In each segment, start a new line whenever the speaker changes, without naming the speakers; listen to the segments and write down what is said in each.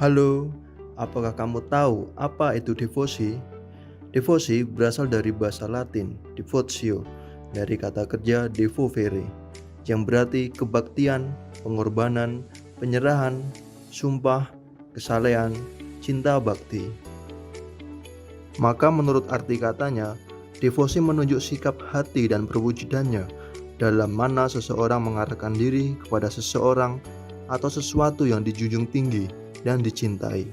Halo, apakah kamu tahu apa itu devosi? Devosi berasal dari bahasa Latin devotio, dari kata kerja devovere, yang berarti kebaktian, pengorbanan, penyerahan, sumpah, kesalehan, cinta bakti. Maka menurut arti katanya, devosi menunjuk sikap hati dan perwujudannya dalam mana seseorang mengarahkan diri kepada seseorang atau sesuatu yang dijunjung tinggi dan dicintai.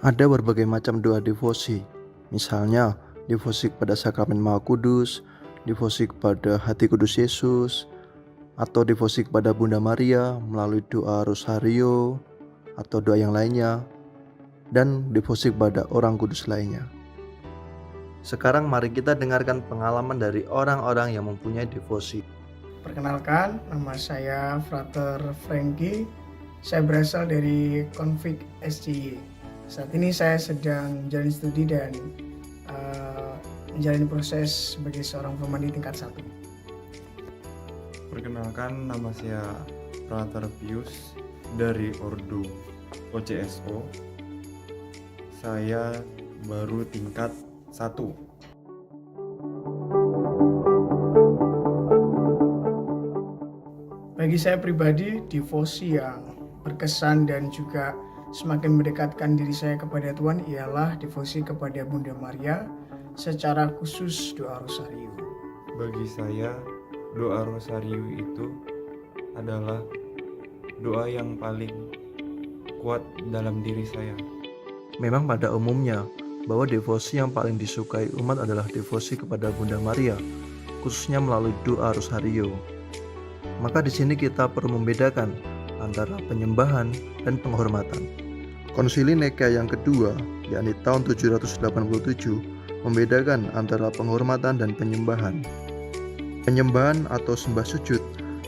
Ada berbagai macam doa devosi, misalnya devosi kepada sakramen Maha Kudus, devosi kepada Hati Kudus Yesus, atau devosi kepada Bunda Maria melalui doa Rosario atau doa yang lainnya, dan devosi kepada orang kudus lainnya. Sekarang mari kita dengarkan pengalaman dari orang-orang yang mempunyai devosi.
Perkenalkan, nama saya Frater Franky. Saya berasal dari Konflik SCY. Saat ini saya sedang menjalani studi dan menjalani proses sebagai seorang pemandi tingkat 1.
Perkenalkan, nama saya Frater Pius dari Ordo OCSO. Saya baru tingkat 1.
Bagi saya pribadi, devosi yang berkesan dan juga semakin mendekatkan diri saya kepada Tuhan ialah devosi kepada Bunda Maria, secara khusus doa Rosario.
Bagi saya, doa Rosario itu adalah doa yang paling kuat dalam diri saya.
Memang pada umumnya, bahwa devosi yang paling disukai umat adalah devosi kepada Bunda Maria, khususnya melalui doa Rosario. Maka di sini kita perlu membedakan antara penyembahan dan penghormatan. Konsili Nikea yang kedua, yakni tahun 787, membedakan antara penghormatan dan penyembahan. Penyembahan atau sembah sujud,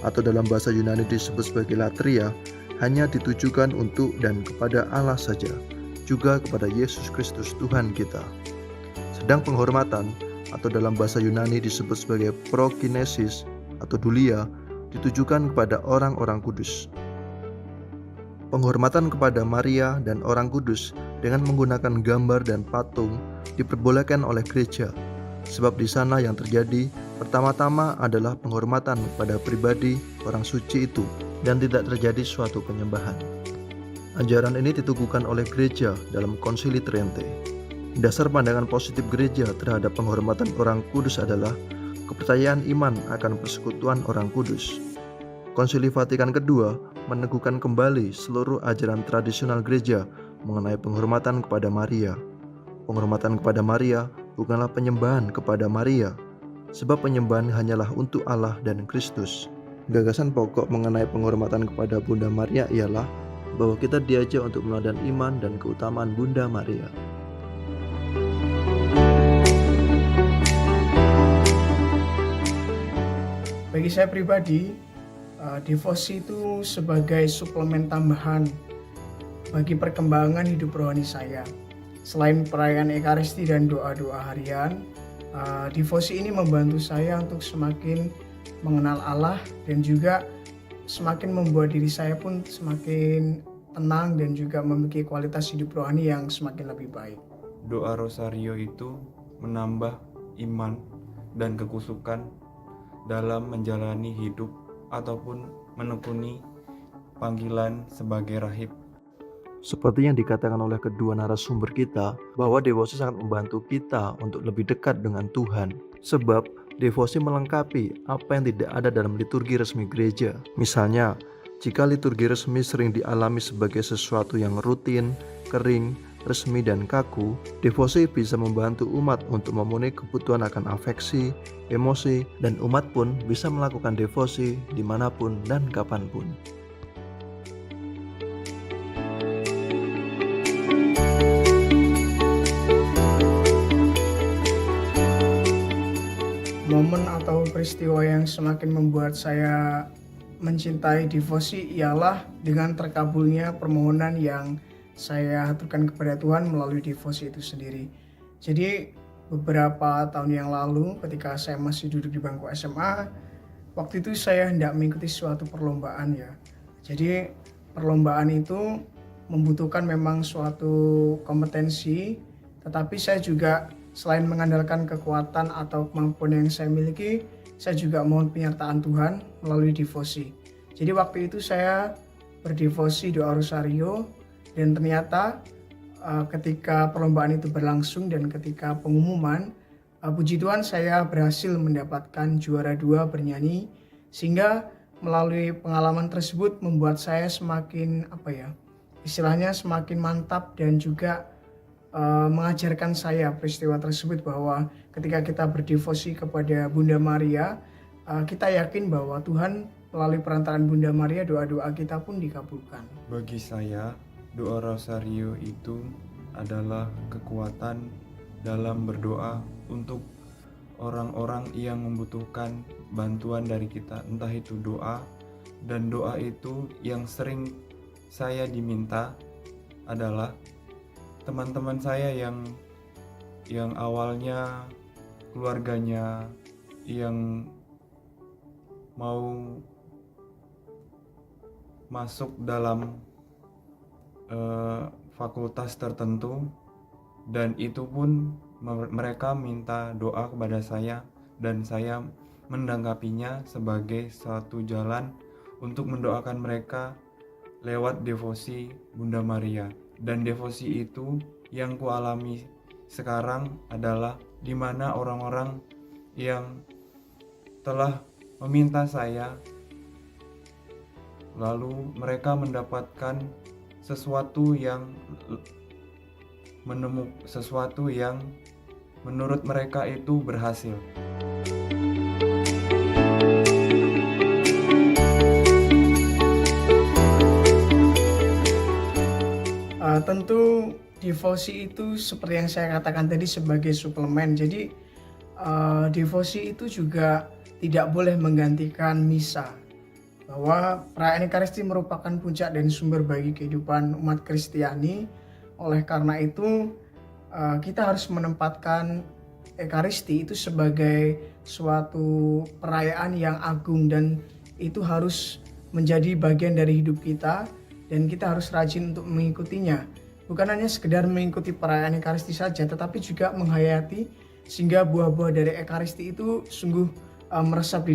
atau dalam bahasa Yunani disebut sebagai latria, hanya ditujukan untuk dan kepada Allah saja, juga kepada Yesus Kristus Tuhan kita. Sedang penghormatan, atau dalam bahasa Yunani disebut sebagai prokinesis atau dulia, ditujukan kepada orang-orang kudus. Penghormatan kepada Maria dan orang kudus dengan menggunakan gambar dan patung diperbolehkan oleh gereja, sebab di sana yang terjadi pertama-tama adalah penghormatan kepada pribadi orang suci itu dan tidak terjadi suatu penyembahan. Ajaran ini diteguhkan oleh gereja dalam Konsili Trente. Dasar pandangan positif gereja terhadap penghormatan orang kudus adalah kepercayaan iman akan persekutuan orang kudus. Konsili Vatikan II meneguhkan kembali seluruh ajaran tradisional gereja mengenai penghormatan kepada Maria. Penghormatan kepada Maria bukanlah penyembahan kepada Maria, sebab penyembahan hanyalah untuk Allah dan Kristus. Gagasan pokok mengenai penghormatan kepada Bunda Maria ialah bahwa kita diajak untuk meneladani iman dan keutamaan Bunda Maria.
Bagi saya pribadi, devosi itu sebagai suplemen tambahan bagi perkembangan hidup rohani saya. Selain perayaan Ekaristi dan doa-doa harian, devosi ini membantu saya untuk semakin mengenal Allah dan juga semakin membuat diri saya pun semakin tenang dan juga memiliki kualitas hidup rohani yang semakin lebih baik.
Doa Rosario itu menambah iman dan kekusukan dalam menjalani hidup ataupun menekuni panggilan sebagai rahib.
Seperti yang dikatakan oleh kedua narasumber kita, bahwa devosi sangat membantu kita untuk lebih dekat dengan Tuhan. Sebab devosi melengkapi apa yang tidak ada dalam liturgi resmi gereja. Misalnya, jika liturgi resmi sering dialami sebagai sesuatu yang rutin, kering, resmi dan kaku, devosi bisa membantu umat untuk memenuhi kebutuhan akan afeksi, emosi, dan umat pun bisa melakukan devosi dimanapun dan kapanpun.
Momen atau peristiwa yang semakin membuat saya mencintai devosi ialah dengan terkabulnya permohonan yang saya haturkan kepada Tuhan melalui devosi itu sendiri. Jadi beberapa tahun yang lalu ketika saya masih duduk di bangku SMA, waktu itu saya hendak mengikuti suatu perlombaan ya. Jadi perlombaan itu membutuhkan memang suatu kompetensi, tetapi saya juga selain mengandalkan kekuatan atau kemampuan yang saya miliki, saya juga mohon penyertaan Tuhan melalui devosi. Jadi waktu itu saya berdevosi doa rosario, dan ternyata ketika perlombaan itu berlangsung dan ketika pengumuman, puji Tuhan saya berhasil mendapatkan juara 2 bernyanyi, sehingga melalui pengalaman tersebut membuat saya semakin istilahnya semakin mantap, dan juga mengajarkan saya peristiwa tersebut bahwa ketika kita berdevosi kepada Bunda Maria, kita yakin bahwa Tuhan melalui perantaraan Bunda Maria, doa-doa kita pun dikabulkan.
Bagi saya, doa rosario itu adalah kekuatan dalam berdoa untuk orang-orang yang membutuhkan bantuan dari kita, entah itu doa. Dan doa itu yang sering saya diminta adalah teman-teman saya yang awalnya keluarganya yang mau masuk dalam fakultas tertentu, dan itu pun mereka minta doa kepada saya, dan saya menanggapinya sebagai satu jalan untuk mendoakan mereka lewat devosi Bunda Maria. Dan devosi itu yang kualami sekarang adalah di mana orang-orang yang telah meminta saya, lalu mereka mendapatkan sesuatu yang menurut mereka itu berhasil.
Tentu devosi itu seperti yang saya katakan tadi sebagai suplemen. Jadi devosi itu juga tidak boleh menggantikan misa. Bahwa perayaan Ekaristi merupakan puncak dan sumber bagi kehidupan umat Kristiani. Oleh karena itu kita harus menempatkan Ekaristi itu sebagai suatu perayaan yang agung, dan itu harus menjadi bagian dari hidup kita, dan kita harus rajin untuk mengikutinya. Bukan hanya sekedar mengikuti perayaan Ekaristi saja, tetapi juga menghayati sehingga buah-buah dari Ekaristi itu sungguh meresap di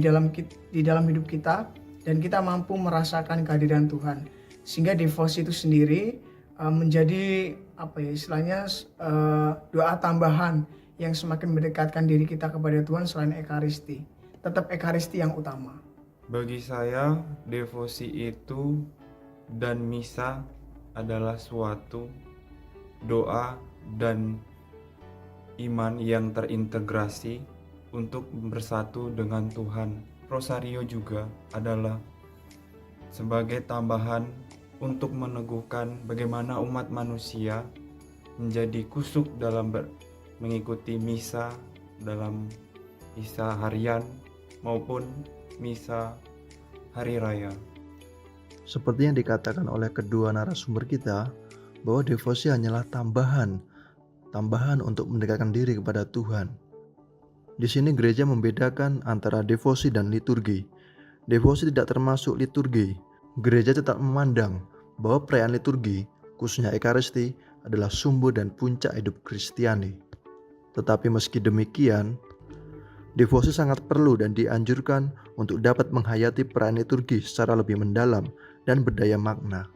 dalam hidup kita, dan kita mampu merasakan kehadiran Tuhan. Sehingga devosi itu sendiri menjadi doa tambahan yang semakin mendekatkan diri kita kepada Tuhan selain Ekaristi. Tetap Ekaristi yang utama.
Bagi saya, devosi itu dan misa adalah suatu doa dan iman yang terintegrasi untuk bersatu dengan Tuhan. Rosario juga adalah sebagai tambahan untuk meneguhkan bagaimana umat manusia menjadi kusuk dalam mengikuti misa, dalam misa harian maupun misa hari raya.
Seperti yang dikatakan oleh kedua narasumber kita, bahwa devosi hanyalah tambahan untuk mendekatkan diri kepada Tuhan. Di sini gereja membedakan antara devosi dan liturgi. Devosi tidak termasuk liturgi. Gereja tetap memandang bahwa perayaan liturgi, khususnya Ekaristi, adalah sumber dan puncak hidup Kristiani. Tetapi meski demikian, devosi sangat perlu dan dianjurkan untuk dapat menghayati perayaan liturgi secara lebih mendalam dan berdaya makna.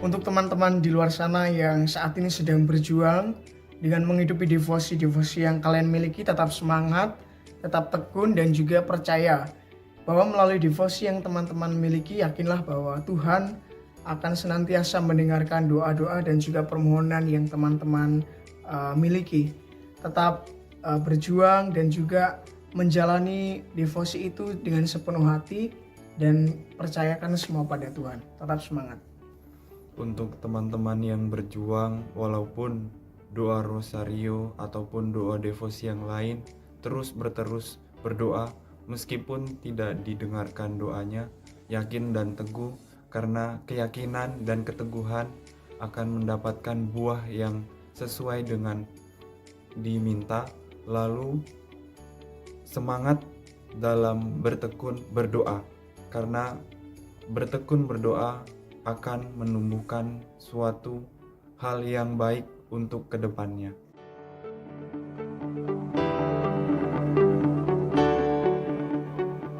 Untuk teman-teman di luar sana yang saat ini sedang berjuang dengan menghidupi devosi-devosi yang kalian miliki, tetap semangat, tetap tekun, dan juga percaya bahwa melalui devosi yang teman-teman miliki, yakinlah bahwa Tuhan akan senantiasa mendengarkan doa-doa dan juga permohonan yang teman-teman miliki. Tetap berjuang dan juga menjalani devosi itu dengan sepenuh hati, dan percayakan semua pada Tuhan. Tetap semangat.
Untuk teman-teman yang berjuang, walaupun doa rosario ataupun doa devosi yang lain, terus berdoa meskipun tidak didengarkan doanya, yakin dan teguh, karena keyakinan dan keteguhan akan mendapatkan buah yang sesuai dengan diminta. Lalu semangat dalam bertekun berdoa, karena bertekun berdoa akan menumbuhkan suatu hal yang baik untuk kedepannya.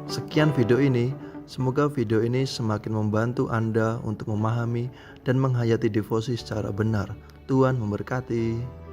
Sekian video ini, semoga video ini semakin membantu Anda untuk memahami dan menghayati devosi secara benar. Tuhan memberkati.